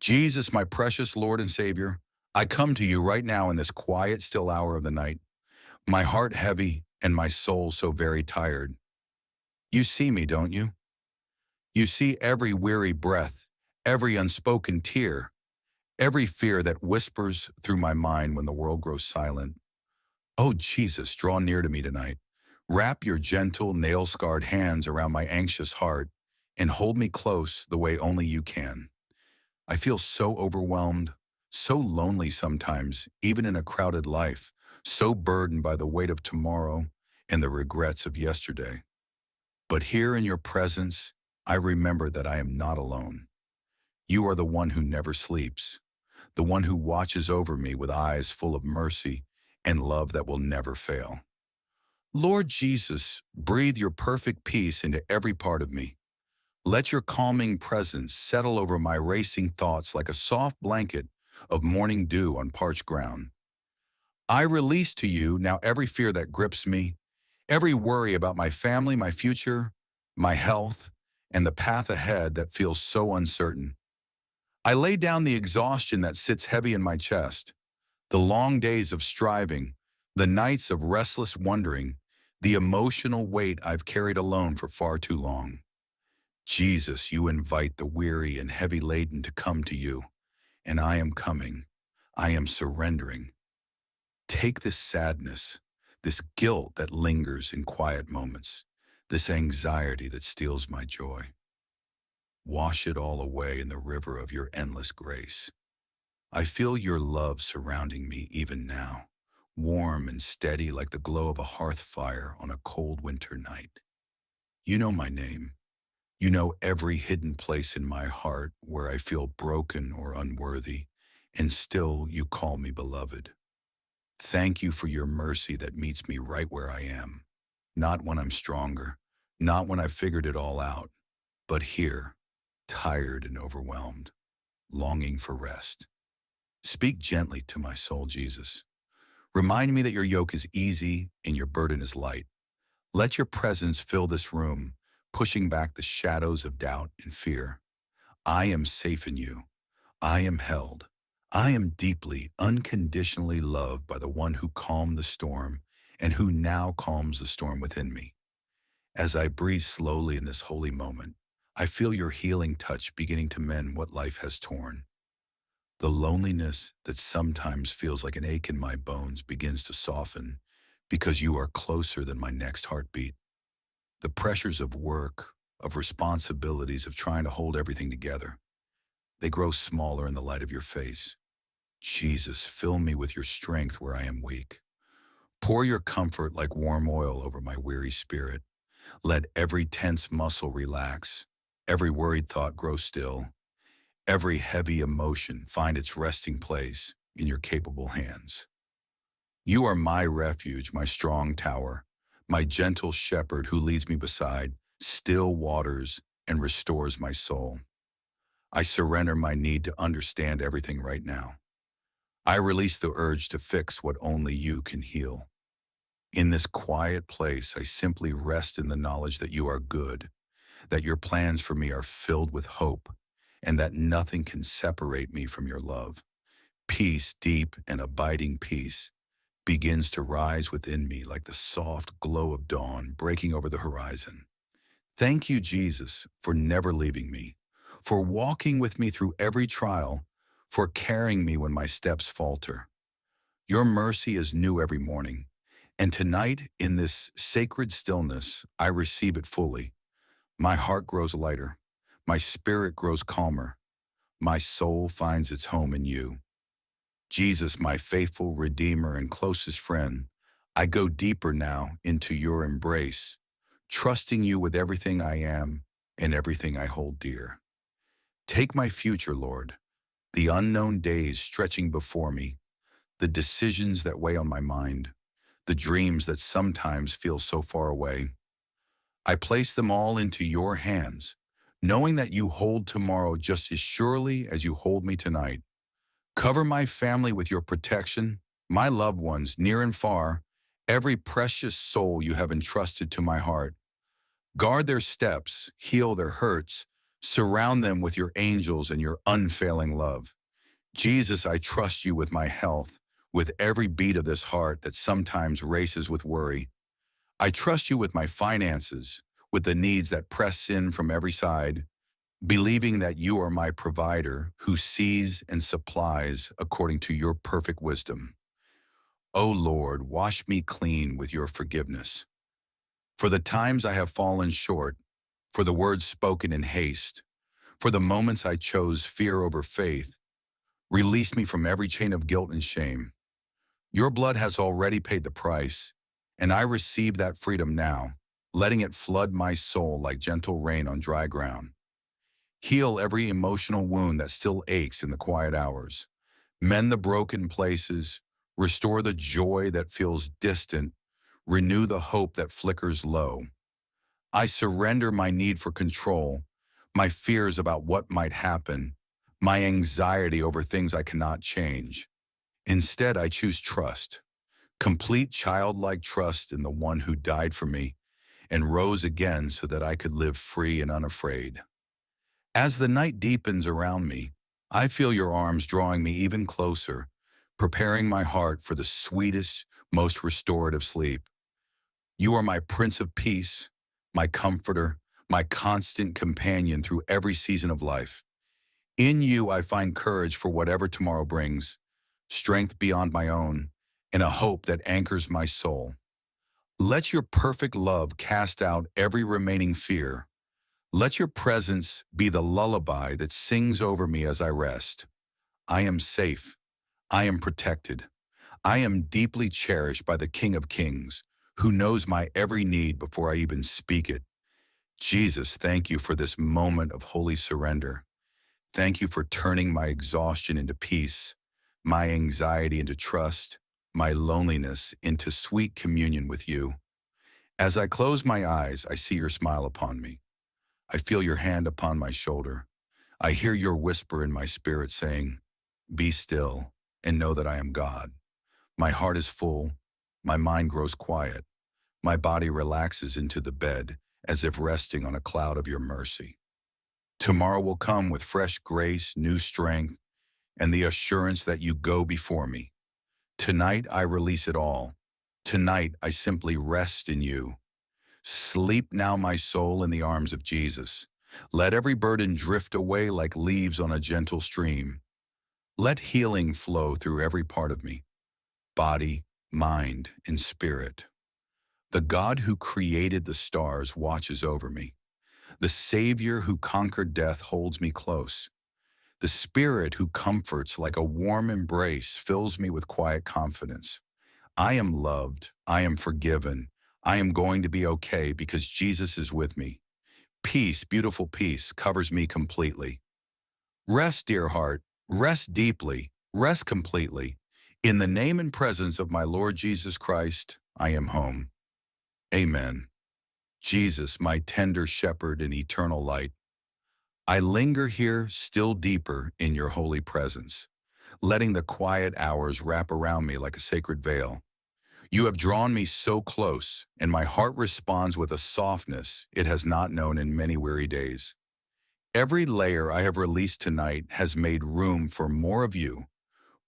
Jesus, my precious Lord and Savior, I come to you right now in this quiet, still hour of the night, my heart heavy and my soul so very tired. You see me, don't you? You see every weary breath, every unspoken tear, every fear that whispers through my mind when the world grows silent. Oh, Jesus, draw near to me tonight. Wrap your gentle, nail-scarred hands around my anxious heart and hold me close the way only you can. I feel so overwhelmed, so lonely sometimes, even in a crowded life, so burdened by the weight of tomorrow and the regrets of yesterday. But here in your presence, I remember that I am not alone. You are the one who never sleeps, the one who watches over me with eyes full of mercy and love that will never fail. Lord Jesus, breathe your perfect peace into every part of me. Let your calming presence settle over my racing thoughts like a soft blanket of morning dew on parched ground. I release to you now every fear that grips me, every worry about my family, my future, my health, and the path ahead that feels so uncertain. I lay down the exhaustion that sits heavy in my chest, the long days of striving, the nights of restless wondering, the emotional weight I've carried alone for far too long. Jesus, you invite the weary and heavy laden to come to you, and I am coming. I am surrendering. Take this sadness, this guilt that lingers in quiet moments, this anxiety that steals my joy. Wash it all away in the river of your endless grace. I feel your love surrounding me even now, warm and steady like the glow of a hearth fire on a cold winter night. You know my name. You know every hidden place in my heart where I feel broken or unworthy, and still you call me beloved. Thank you for your mercy that meets me right where I am, not when I'm stronger, not when I've figured it all out, but here, tired and overwhelmed, longing for rest. Speak gently to my soul, Jesus. Remind me that your yoke is easy and your burden is light. Let your presence fill this room, pushing back the shadows of doubt and fear. I am safe in you. I am held. I am deeply, unconditionally loved by the one who calmed the storm and who now calms the storm within me. As I breathe slowly in this holy moment, I feel your healing touch beginning to mend what life has torn. The loneliness that sometimes feels like an ache in my bones begins to soften because you are closer than my next heartbeat. The pressures of work, of responsibilities, of trying to hold everything together, they grow smaller in the light of your face. Jesus, fill me with your strength where I am weak. Pour your comfort like warm oil over my weary spirit. Let every tense muscle relax, every worried thought grow still, every heavy emotion find its resting place in your capable hands. You are my refuge, my strong tower, my gentle shepherd who leads me beside still waters and restores my soul. I surrender my need to understand everything right now. I release the urge to fix what only you can heal. In this quiet place, I simply rest in the knowledge that you are good, that your plans for me are filled with hope, and that nothing can separate me from your love. Peace, deep and abiding peace, begins to rise within me like the soft glow of dawn breaking over the horizon. Thank you, Jesus, for never leaving me, for walking with me through every trial, for carrying me when my steps falter. Your mercy is new every morning, and tonight, in this sacred stillness, I receive it fully. My heart grows lighter, my spirit grows calmer, my soul finds its home in you. Jesus, my faithful Redeemer and closest friend, I go deeper now into your embrace, trusting you with everything I am and everything I hold dear. Take my future, Lord, the unknown days stretching before me, the decisions that weigh on my mind, the dreams that sometimes feel so far away. I place them all into your hands, knowing that you hold tomorrow just as surely as you hold me tonight. Cover my family with your protection, my loved ones near and far, every precious soul you have entrusted to my heart. Guard their steps, heal their hurts, Surround them with your angels and your unfailing love. Jesus, I trust you with my health, with every beat of this heart that sometimes races with worry. I trust you with my finances, with the needs that press in from every side, believing that you are my provider who sees and supplies according to your perfect wisdom. O Lord, wash me clean with your forgiveness. For the times I have fallen short, for the words spoken in haste, for the moments I chose fear over faith, release me from every chain of guilt and shame. Your blood has already paid the price, and I receive that freedom now, letting it flood my soul like gentle rain on dry ground. Heal every emotional wound that still aches in the quiet hours. Mend the broken places, restore the joy that feels distant, renew the hope that flickers low. I surrender my need for control, my fears about what might happen, my anxiety over things I cannot change. Instead, I choose trust, complete childlike trust in the one who died for me and rose again so that I could live free and unafraid. As the night deepens around me, I feel your arms drawing me even closer, preparing my heart for the sweetest, most restorative sleep. You are my Prince of Peace, my comforter, my constant companion through every season of life. In you I find courage for whatever tomorrow brings, strength beyond my own, and a hope that anchors my soul. Let your perfect love cast out every remaining fear. Let your presence be the lullaby that sings over me as I rest. I am safe. I am protected. I am deeply cherished by the King of Kings, who knows my every need before I even speak it. Jesus, thank you for this moment of holy surrender. Thank you for turning my exhaustion into peace, my anxiety into trust, my loneliness into sweet communion with you. As I close my eyes, I see your smile upon me. I feel your hand upon my shoulder. I hear your whisper in my spirit saying, "Be still and know that I am God." My heart is full. My mind grows quiet. My body relaxes into the bed as if resting on a cloud of your mercy. Tomorrow will come with fresh grace, new strength, and the assurance that you go before me. Tonight I release it all. Tonight I simply rest in you. Sleep now, my soul, in the arms of Jesus. Let every burden drift away like leaves on a gentle stream. Let healing flow through every part of me, body, mind, and spirit. The God who created the stars watches over me. The Savior who conquered death holds me close. The Spirit who comforts like a warm embrace fills me with quiet confidence. I am loved. I am forgiven. I am going to be okay because Jesus is with me. Peace, beautiful peace, covers me completely. Rest, dear heart. Rest deeply. Rest completely. In the name and presence of my Lord Jesus Christ, I am home. Amen. Jesus, my tender shepherd and eternal light, I linger here still deeper in your holy presence, letting the quiet hours wrap around me like a sacred veil. You have drawn me so close, and my heart responds with a softness it has not known in many weary days. Every layer I have released tonight has made room for more of you,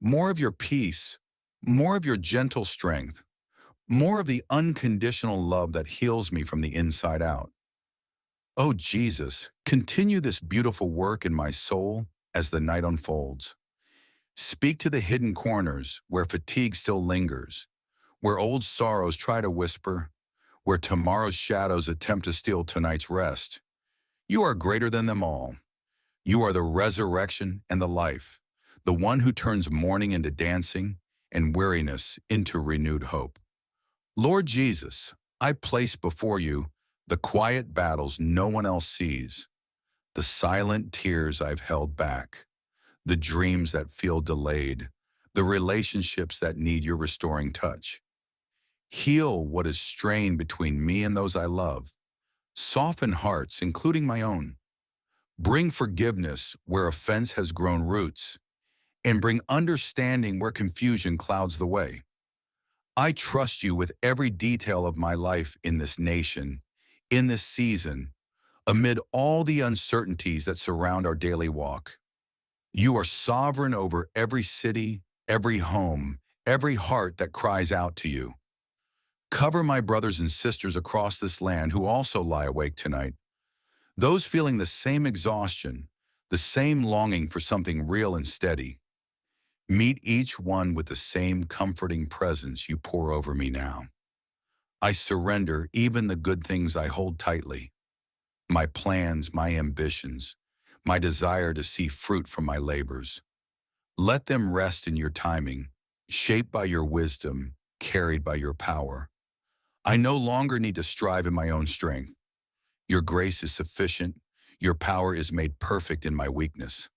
more of your peace, more of your gentle strength, more of the unconditional love that heals me from the inside out. Oh Jesus, continue this beautiful work in my soul as the night unfolds. Speak to the hidden corners where fatigue still lingers, where old sorrows try to whisper, where tomorrow's shadows attempt to steal tonight's rest. You are greater than them all. You are the resurrection and the life, the one who turns mourning into dancing and weariness into renewed hope. Lord Jesus, I place before you the quiet battles no one else sees, the silent tears I've held back, the dreams that feel delayed, the relationships that need your restoring touch. Heal what is strained between me and those I love. Soften hearts, including my own. Bring forgiveness where offense has grown roots, and bring understanding where confusion clouds the way. I trust you with every detail of my life in this nation, in this season. Amid all the uncertainties that surround our daily walk, you are sovereign over every city, every home, every heart that cries out to you. Cover my brothers and sisters across this land who also lie awake tonight, those feeling the same exhaustion, the same longing for something real and steady. Meet each one with the same comforting presence you pour over me now. I surrender even the good things I hold tightly, my plans, my ambitions, my desire to see fruit from my labors. Let them rest in your timing, shaped by your wisdom, carried by your power. I no longer need to strive in my own strength. Your grace is sufficient. Your power is made perfect in my weakness.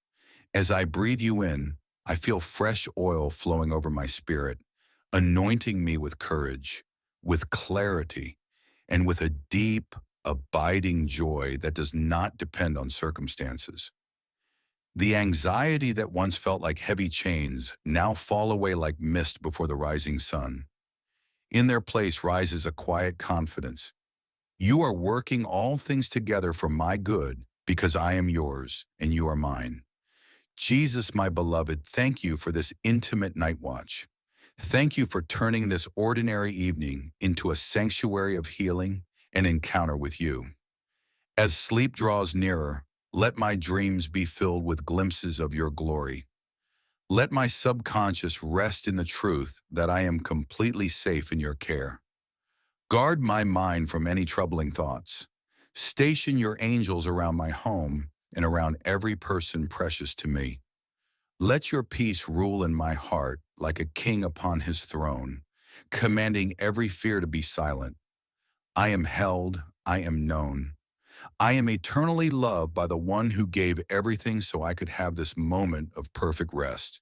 As I breathe you in, I feel fresh oil flowing over my spirit, anointing me with courage, with clarity, and with a deep, abiding joy that does not depend on circumstances. The anxiety that once felt like heavy chains now fall away like mist before the rising sun. In their place rises a quiet confidence. You are working all things together for my good because I am yours and you are mine. Jesus, my beloved, thank you for this intimate night watch. Thank you for turning this ordinary evening into a sanctuary of healing and encounter with you. As sleep draws nearer, let my dreams be filled with glimpses of your glory. Let my subconscious rest in the truth that I am completely safe in your care. Guard my mind from any troubling thoughts. Station your angels around my home and around every person precious to me. Let your peace rule in my heart like a king upon his throne, commanding every fear to be silent. I am held, I am known. I am eternally loved by the one who gave everything so I could have this moment of perfect rest.